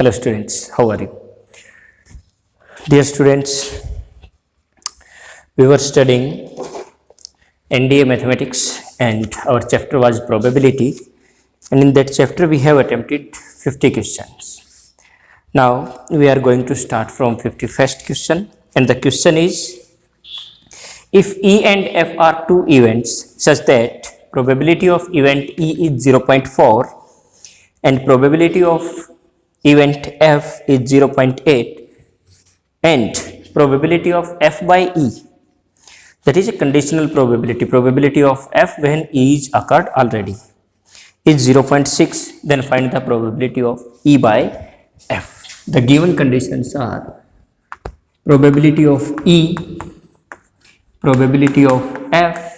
Hello students, how are you? Dear students, we were studying NDA mathematics and our chapter was probability, and in that chapter we have attempted 50 questions. Now we are going to start from 51st question, and the question is, if E and F are two events such that probability of event E is 0.4 and probability of event F is 0.8 and probability of F by E, that is a conditional probability of F when E is occurred already, is 0.6, then find the probability of E by F. The given conditions are probability of E, probability of F,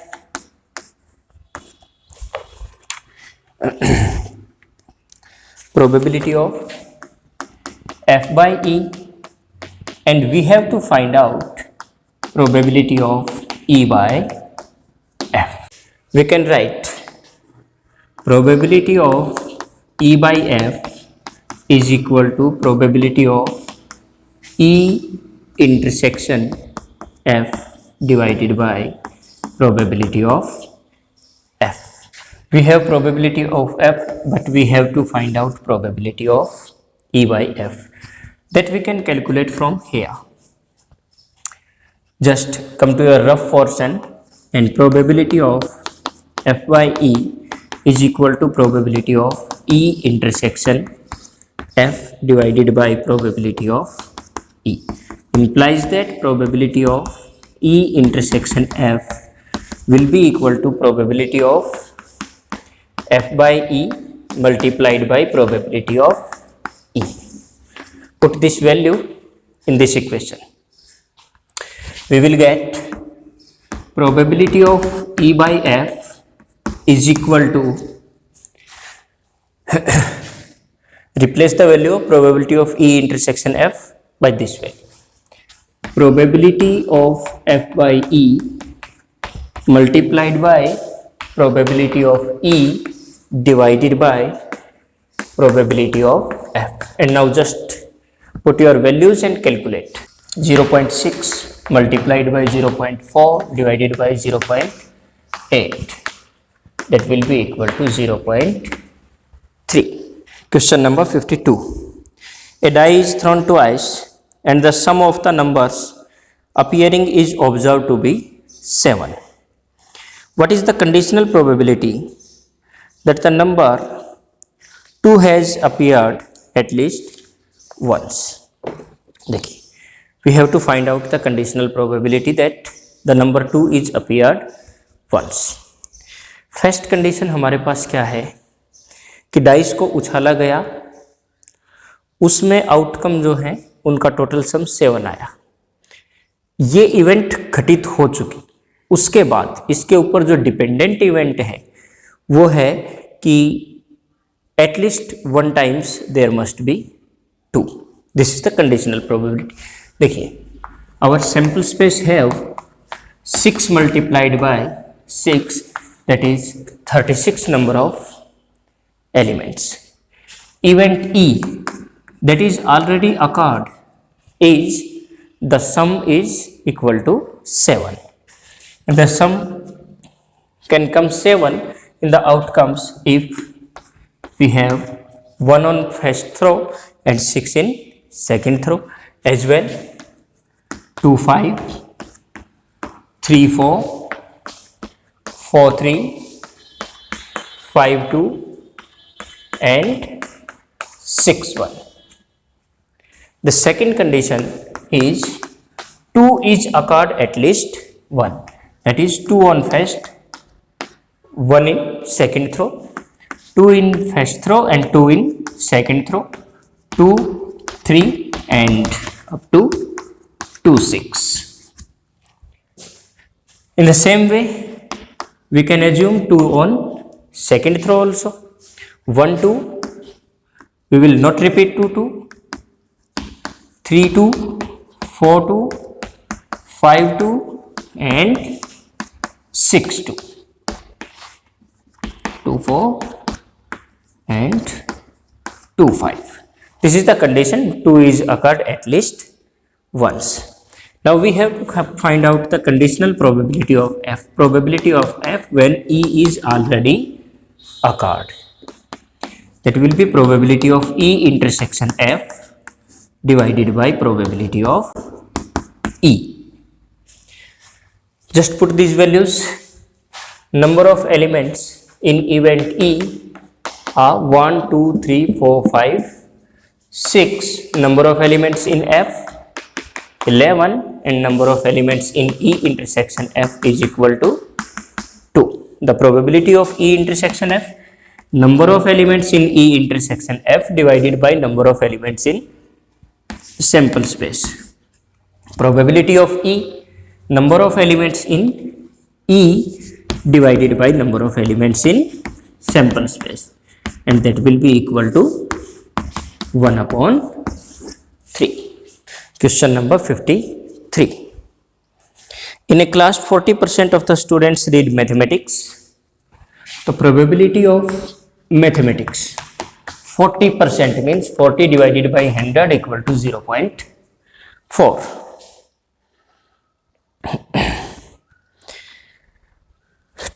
probability of F by E, and we have to find out probability of E by F. We can write probability of E by F is equal to probability of E intersection F divided by probability of F. We have probability of F, but we have to find out probability of E by F. That we can calculate from here. Just come to a rough portion, and probability of F by E is equal to probability of E intersection F divided by probability of E. Implies that probability of E intersection F will be equal to probability of F by E multiplied by probability of E. Put this value in this equation. We will get probability of E by F is equal to replace the value of probability of E intersection F by this way. Probability of F by E multiplied by probability of E divided by probability of F. And now just put your values and calculate. 0.6 multiplied by 0.4 divided by 0.8, that will be equal to 0.3. Question number 52. A die is thrown twice and the sum of the numbers appearing is observed to be 7. What is the conditional probability that the number 2 has appeared at least once? देखिए, we have to find out the conditional probability that the number 2 is appeared once. First condition हमारे पास क्या है कि dice को उछाला गया, उसमें outcome जो है उनका टोटल सम 7 आया. ये इवेंट घटित हो चुकी. उसके बाद इसके ऊपर जो डिपेंडेंट इवेंट है वो है कि at least 1 times there must be 2. This is the conditional probability. देखिए, our sample space have 6 multiplied by 6, that is 36 number of elements. Event E that is already occurred is the sum is equal to 7. And the sum can come 7 in the outcomes if we have 1 on first throw and 6 in second throw, as well 2 5 3 4 4 3 5 2 and 6 1. The second condition is 2 is occurred at least 1, that is 2 on first, 1 in second throw, 2 in first throw and 2 in second throw, 2 3 and up to 2 6. In the same way, we can assume 2 on second throw also. 1 2, we will not repeat 2 2, 3 2, 4 2, 5 2 and 6 2, 2 4 and 2 5. This is the condition 2 is occurred at least once. Now we have to find out the conditional probability of f. Probability of f when E is already occurred. That will be probability of E intersection f divided by probability of E. Just put these values. Number of elements in event E are 1, 2, 3, 4, 5, 6. Number of elements in F 11, and number of elements in E intersection F is equal to 2. The probability of E intersection F, number of elements in E intersection F divided by number of elements in sample space. Probability of E, number of elements in E divided by number of elements in sample space, and that will be equal to 1 upon 3. Question number 53. In a class, 40% of the students read mathematics. The probability of mathematics 40% means 40 divided by 100 equal to 0.4.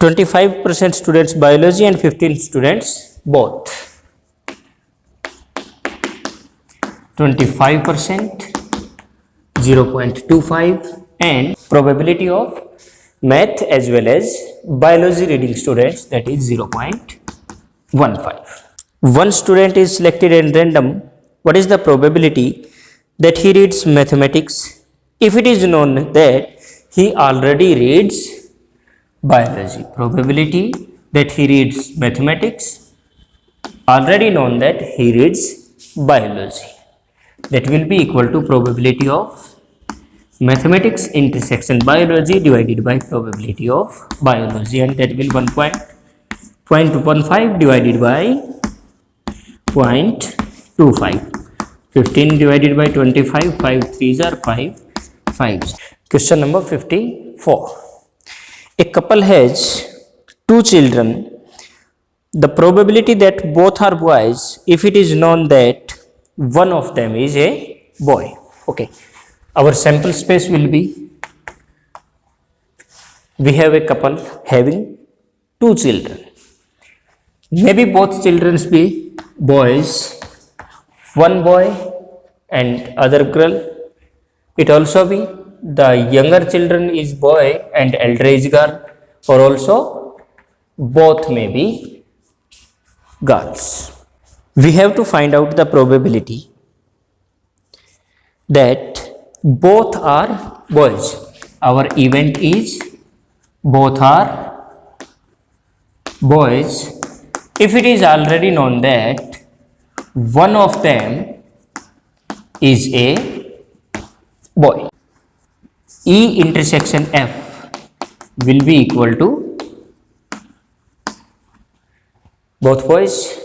25% students biology and 15 students both. 25%, 0.25, and probability of math as well as biology reading students, that is 0.15. One student is selected at random. What is the probability that he reads mathematics if it is known that he already reads biology? Probability that he reads mathematics, already known that he reads biology. That will be equal to probability of mathematics intersection biology divided by probability of biology, and that will 1.15 divided by 0.25. 15 divided by 25, 5 3s are 5 5s. Question number 54. A couple has 2 children. The probability that both are boys if it is known that one of them is a boy. Okay, our sample space will be, we have a couple having 2 children. Maybe both children be boys, one boy and other girl. It also be the younger children is boy and elder is girl, or also both may be girls. We have to find out the probability that both are boys. Our event is both are boys if it is already known that one of them is a boy. E intersection F will be equal to both boys,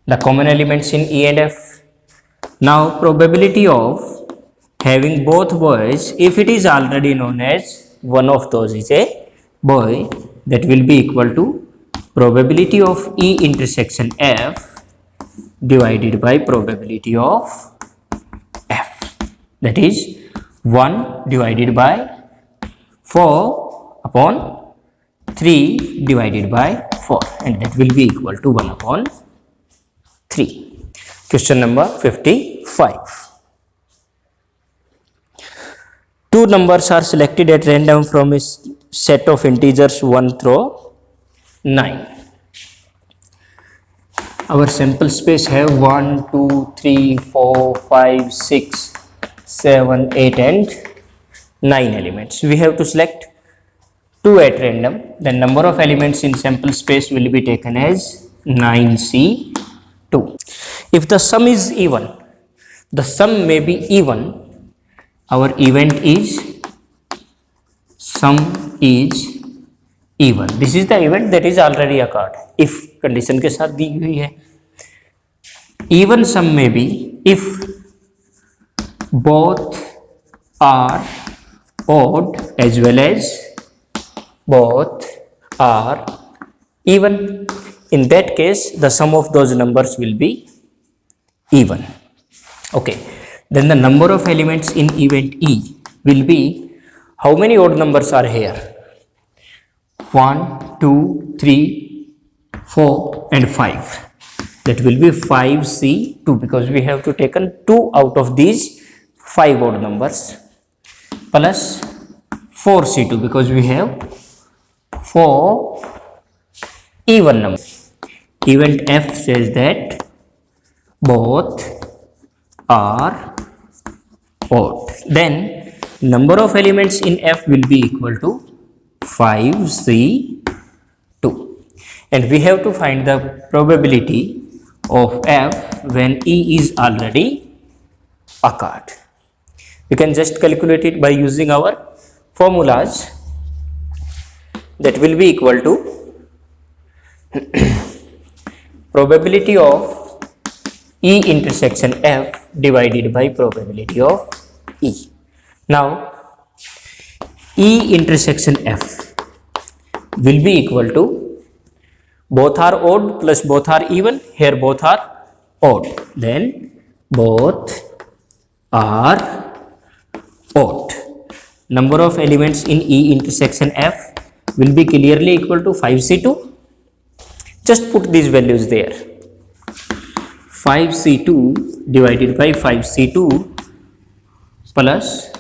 the common elements in E and F. Now probability of having both boys if it is already known as one of those is a boy, that will be equal to probability of E intersection F divided by probability of F, that is 1 divided by 4 upon 3 divided by 4, and that will be equal to 1 upon 3. Question number 55. 2 numbers are selected at random from a set of integers 1 through 9. Our sample space have 1, 2, 3, 4, 5, 6, 7, 8 and 9 elements. We have to select 2 at random. The number of elements in sample space will be taken as 9C2. If the sum is even, the sum may be even. Our event is sum is even. This is the event that is already occurred. If condition के साथ दी हुई है. Even sum may be if both are odd as well as both are even. In that case, the sum of those numbers will be even. Okay, then the number of elements in event E will be, how many odd numbers are here? 1, 2, 3, 4 and 5. That will be 5C2, because we have to taken 2 out of these 5 odd numbers, plus 4C2 because we have 4 even numbers. Event F says that both are odd. Then number of elements in F will be equal to 5C2, and we have to find the probability of F when E is already occurred. We can just calculate it by using our formulas. That will be equal to probability of E intersection F divided by probability of E. Now E intersection F will be equal to, both are odd plus both are even, here both are odd, then both are odd. Number of elements in E intersection F will be clearly equal to 5C2. Just put these values there. 5C2 divided by 5C2 plus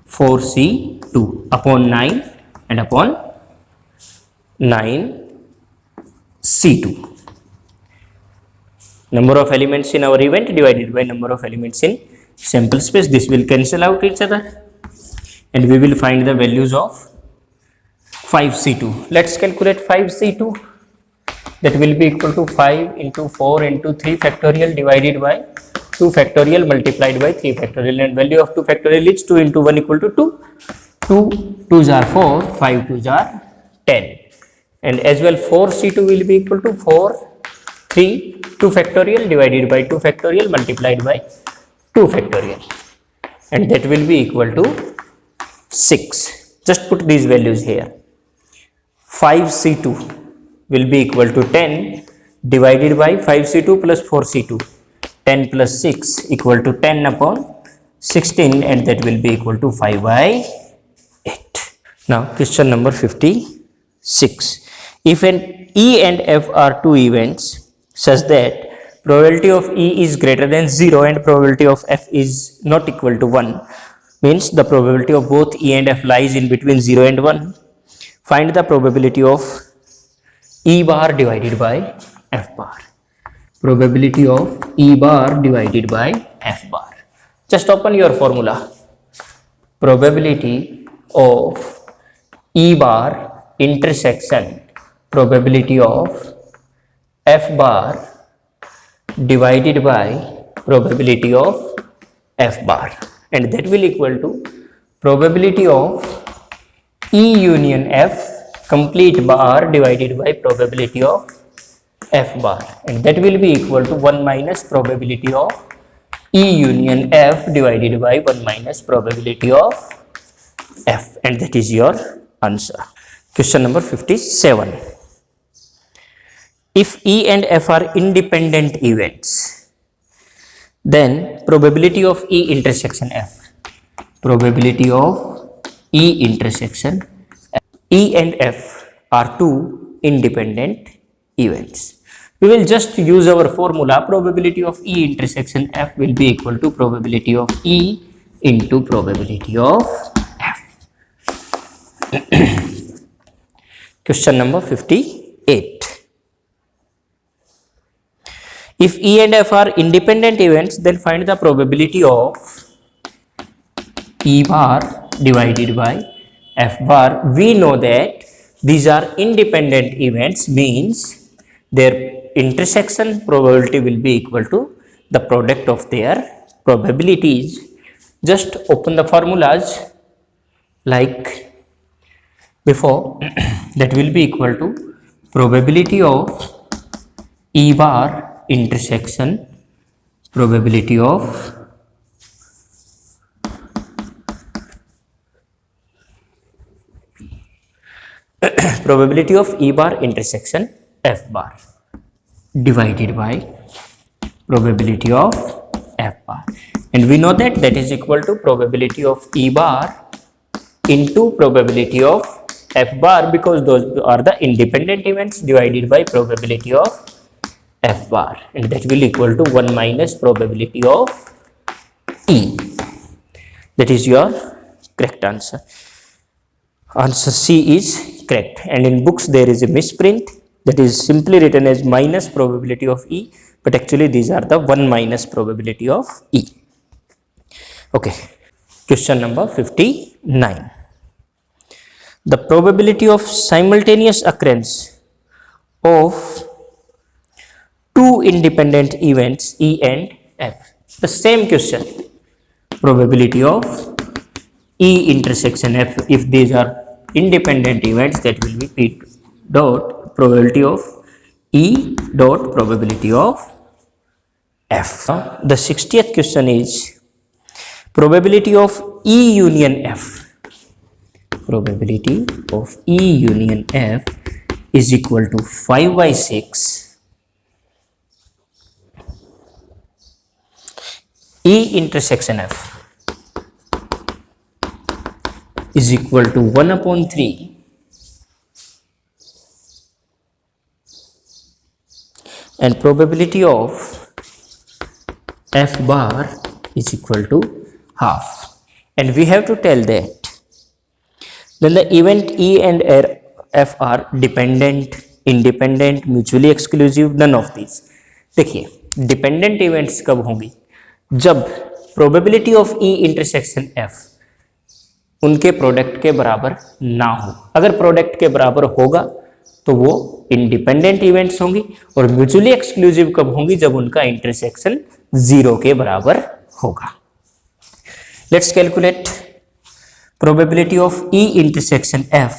4C2 upon 9 and upon 9C2. Number of elements in our event divided by number of elements in sample space. This will cancel out each other and we will find the values of 5C2. Let's calculate 5C2. That will be equal to 5 into 4 into 3 factorial divided by 2 factorial multiplied by 3 factorial, and value of 2 factorial is 2 into 1 equal to 2. 2 2s are 4, 5 2s are 10, and as well 4C2 will be equal to 4 3 2 factorial divided by 2 factorial multiplied by 2 factorial, and that will be equal to 6. Just put these values here. 5C2 will be equal to 10 divided by 5C2 plus 4C2. 10 plus 6 equal to 10 upon 16, and that will be equal to 5 by 8. Now question number 56. If an E and F are two events such that probability of E is greater than 0 and probability of F is not equal to 1, means the probability of both E and F lies in between 0 and 1, find the probability of E bar divided by F bar. Probability of E bar divided by F bar. Just open your formula. Probability of E bar intersection probability of F bar divided by probability of F bar, and that will equal to probability of E union F complete bar divided by probability of F bar, and that will be equal to 1 minus probability of E union F divided by 1 minus probability of F, and that is your answer. Question number 57. If E and F are independent events, then probability of E intersection F, probability of E intersection F. E and F are two independent events. We will just use our formula. Probability of E intersection F will be equal to probability of E into probability of F. Question number 58. If E and F are independent events, then find the probability of E bar divided by F bar. We know that these are independent events, means their intersection probability will be equal to the product of their probabilities. Just open the formulas like before. That will be equal to probability of E bar intersection probability of probability of E bar intersection F bar divided by probability of F bar, and we know that is equal to probability of E bar into probability of F bar, because those are the independent events divided by probability of F bar, and that will equal to 1 minus probability of E. That is your correct answer. Answer C is correct, and in books there is a misprint that is simply written as minus probability of E, but actually these are the 1 minus probability of E. Okay, question number 59. The probability of simultaneous occurrence of two independent events E and F. The same question, probability of E intersection F, if these are independent events, that will be P dot probability of E dot probability of F. The 60th question is probability of E union F. Probability of E union F is equal to 5 by 6 E intersection F is equal to 1 upon 3 and probability of F bar is equal to half, and we have to tell that then the event E and F are dependent, independent, mutually exclusive, none of these. देखिए dependent events कब होंगी, जब probability of E intersection F उनके product के बराबर ना हो. अगर प्रोडक्ट के बराबर होगा तो वो इंडिपेंडेंट इवेंट्स होंगी, और म्यूचुअली एक्सक्लूसिव कब होंगी, जब उनका इंटरसेक्शन 0 के बराबर होगा. Let's calculate probability of E intersection F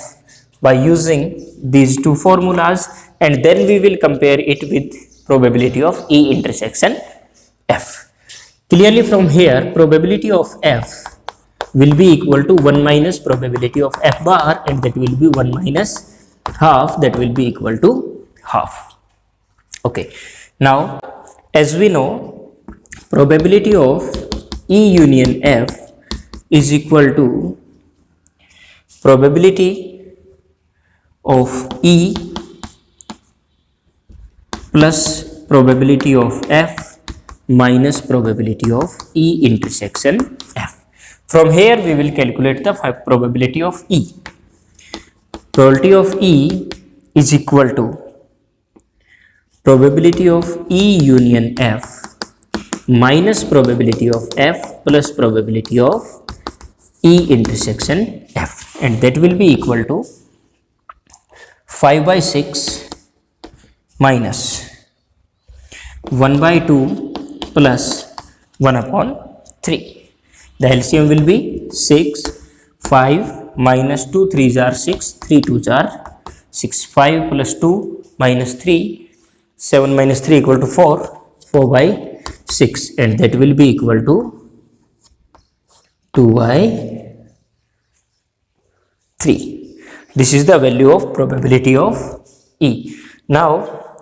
by using these two formulas, and then we will compare it with probability of E intersection F. Clearly from here probability of F will be equal to 1 minus probability of F bar, and that will be 1 minus half, that will be equal to half. Okay, now as we know probability of E union F is equal to probability of E plus probability of F minus probability of E intersection F. From here we will calculate the probability of E. Probability of E is equal to probability of E union F minus probability of F plus probability of E intersection F, and that will be equal to 5 by 6 minus 1 by 2 plus 1 upon 3. The LCM will be 6, 5 minus 2, 3s are 6, 3 2s are 6, 5 plus 2 minus 3, 7 minus 3 equal to 4, 4 by 6, and that will be equal to 2 by 3. This is the value of probability of E. Now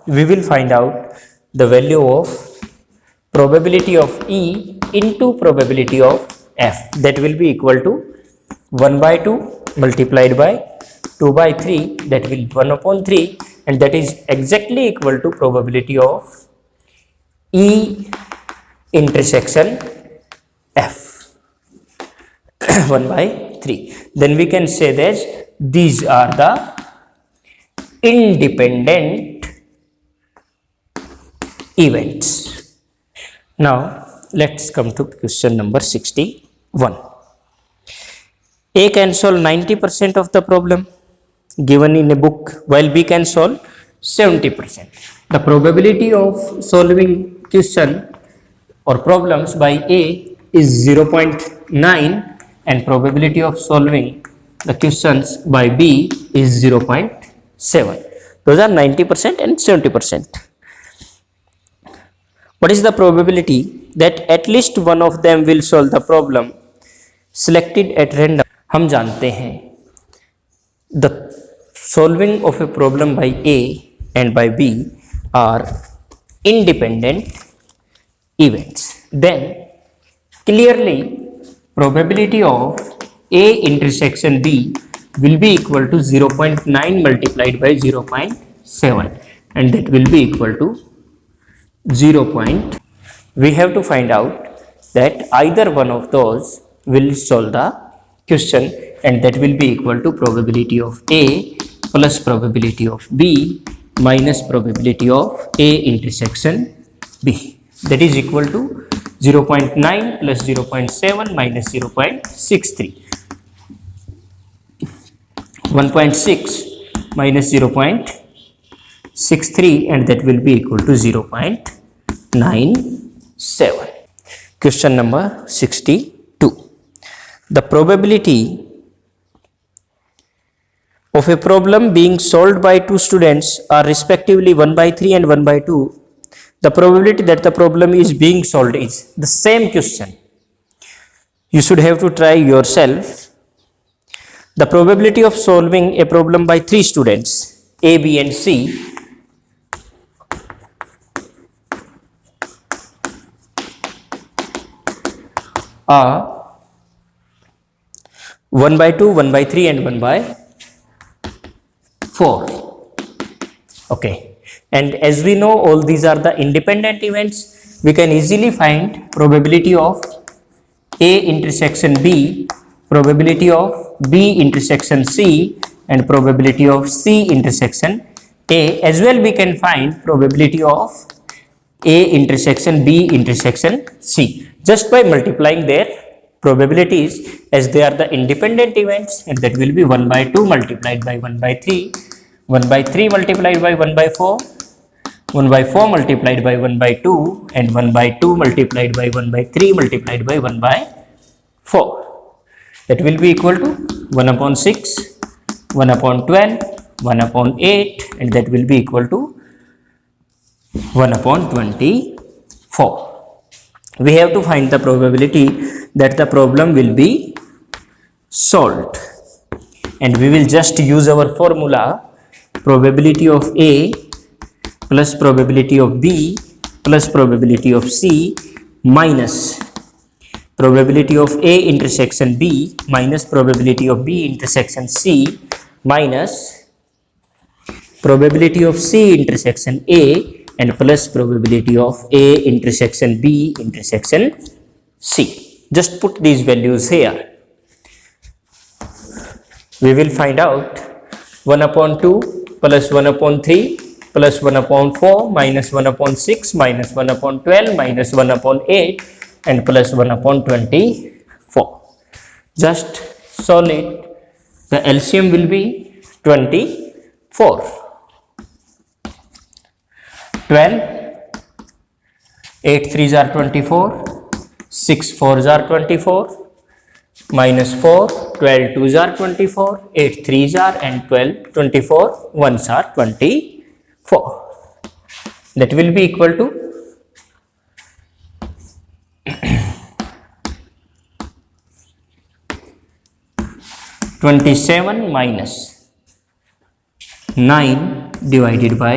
we will find out the value of probability of E into probability of F. That will be equal to 1 by 2 multiplied by 2 by 3, that will be 1 upon 3, and that is exactly equal to probability of E intersection F. 1 by 3. Then we can say that these are the independent events. Now let's come to question number 61. A can solve 90% of the problem given in a book, while B can solve 70%. The probability of solving question or problems by A is 0.9, and probability of solving the questions by B is 0.7. Those are 90% and 70%. What is the probability that at least one of them will solve the problem selected at random? हम जानते हैं the solving of a problem by A and by B are independent events, then clearly probability of A intersection B will be equal to 0.9 multiplied by 0.7, and that will be equal to 0. We have to find out that either one of those will solve the question, and that will be equal to probability of A plus probability of B minus probability of A intersection B, that is equal to 0.9 plus 0.7 minus 0.63. 1.6 minus 0.63, and that will be equal to 0.97. Question number 62. The probability of a problem being solved by two students are respectively 1/3 and 1/2. The probability that the problem is being solved is the same question. You should have to try yourself. The probability of solving a problem by three students, A, B, and C, are 1/2, 1/3, and 1/4. Okay, and as we know, all these are the independent events. We can easily find probability of A intersection B, probability of B intersection C, and probability of C intersection A. As well, we can find probability of A intersection B intersection C just by multiplying their probabilities, as they are the independent events, and that will be 1/2 multiplied by 1/3, 1/3 multiplied by 1/4, 1/4 multiplied by 1/2, and 1/2 multiplied by 1/3 multiplied by 1/4. That will be equal to 1/6, 1/12, 1/8, and that will be equal to 1/24. We have to find the probability that the problem will be solved, and we will just use our formula: probability of A plus probability of B plus probability of C minus probability of A intersection B minus probability of B intersection C minus probability of C intersection A and plus probability of A intersection B intersection C. Just put these values here. We will find out 1/2 plus 1/3 plus 1/4 minus 1/6 minus 1/12 minus 1/8 and plus 1/24. Just solve it. The LCM will be 24. 12, 8 3s are 24, 6 4s are 24, minus 4, 12 2s are 24, 8 3s are, and 12 24 1s are 24. That will be equal to 27 minus 9 divided by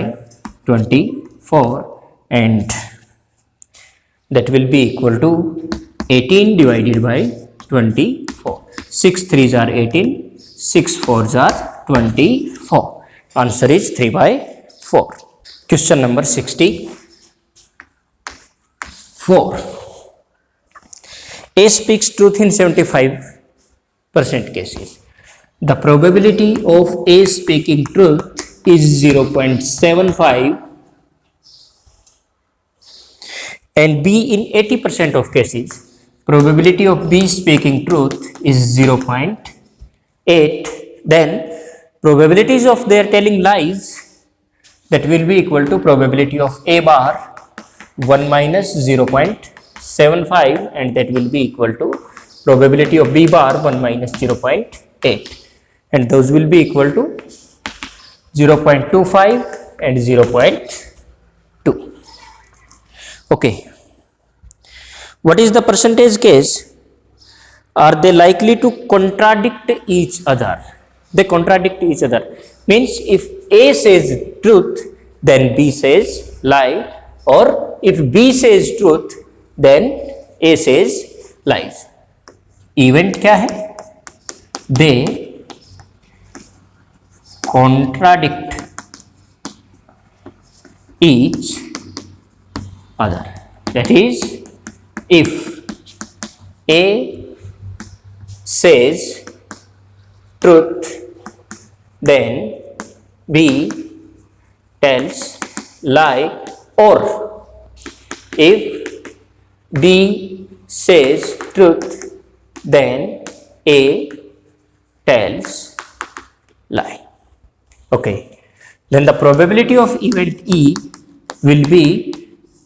24, and that will be equal to 18 divided by 24. 6 3s are 18, 6 4s are 24. Answer is 3/4. Question number 64. A speaks truth in 75% cases. The probability of A speaking truth is 0.75 and B in 80% of cases. Probability of B speaking truth is 0.8. Then probabilities of their telling lies, that will be equal to probability of A bar 1 minus 0.75, and that will be equal to probability of B bar 1 minus 0.8, and those will be equal to 0.25 and 0.2. Okay, what is the percentage case? Are they likely to contradict each other? They contradict each other, means if A says truth, then B says lie, or if B says truth, then A says lies. Event क्या है? They contradict each other. That is, if A says truth, then B tells lie, or if B says truth, then A tells lie. Okay, then the probability of event E will be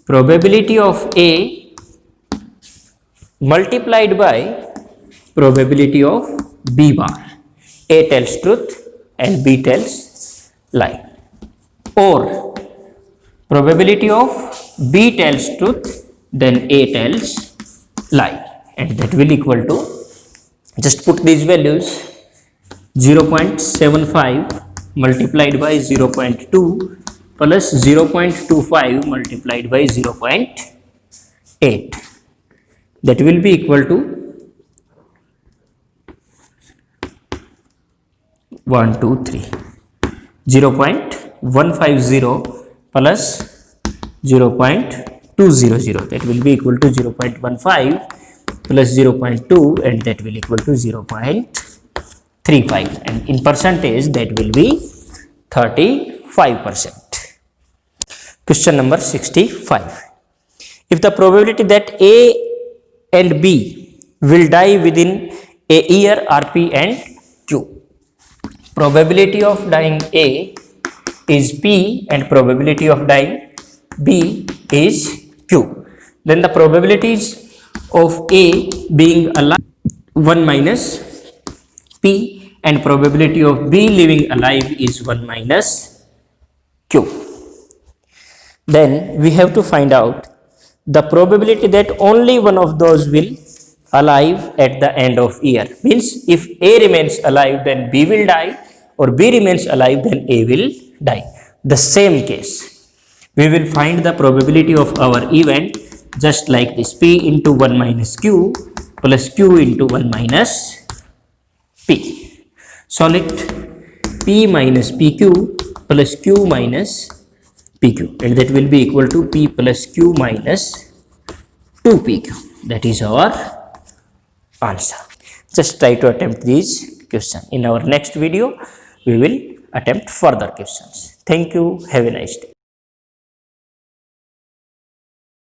probability of A multiplied by probability of B bar. A tells truth and B tells lie, or probability of B tells truth, then A tells lie, and that will equal to, just put these values, 0.75 multiplied by 0.2 plus 0.25 multiplied by 0.8, that will be equal to 0.150 plus 0.200, that will be equal to 0.15 plus 0.2, and that will equal to 0.35, and in percentage that will be 35%. Question number 65. If the probability that A and B will die within a year are P and Q. Probability of dying A is P and probability of dying B is Q. Then the probabilities of A being alive 1 minus P, and probability of B living alive is 1 minus Q. Then we have to find out the probability that only one of those will alive at the end of year. Means if A remains alive, then B will die, or B remains alive, then A will die. The same case, we will find the probability of our event just like this: P into 1 minus Q plus Q into 1 minus P. Solve P minus PQ plus Q minus PQ, and that will be equal to P plus Q minus 2PQ. That is our answer. Just try to attempt these questions. In our next video, we will attempt further questions. Thank you. Have a nice day.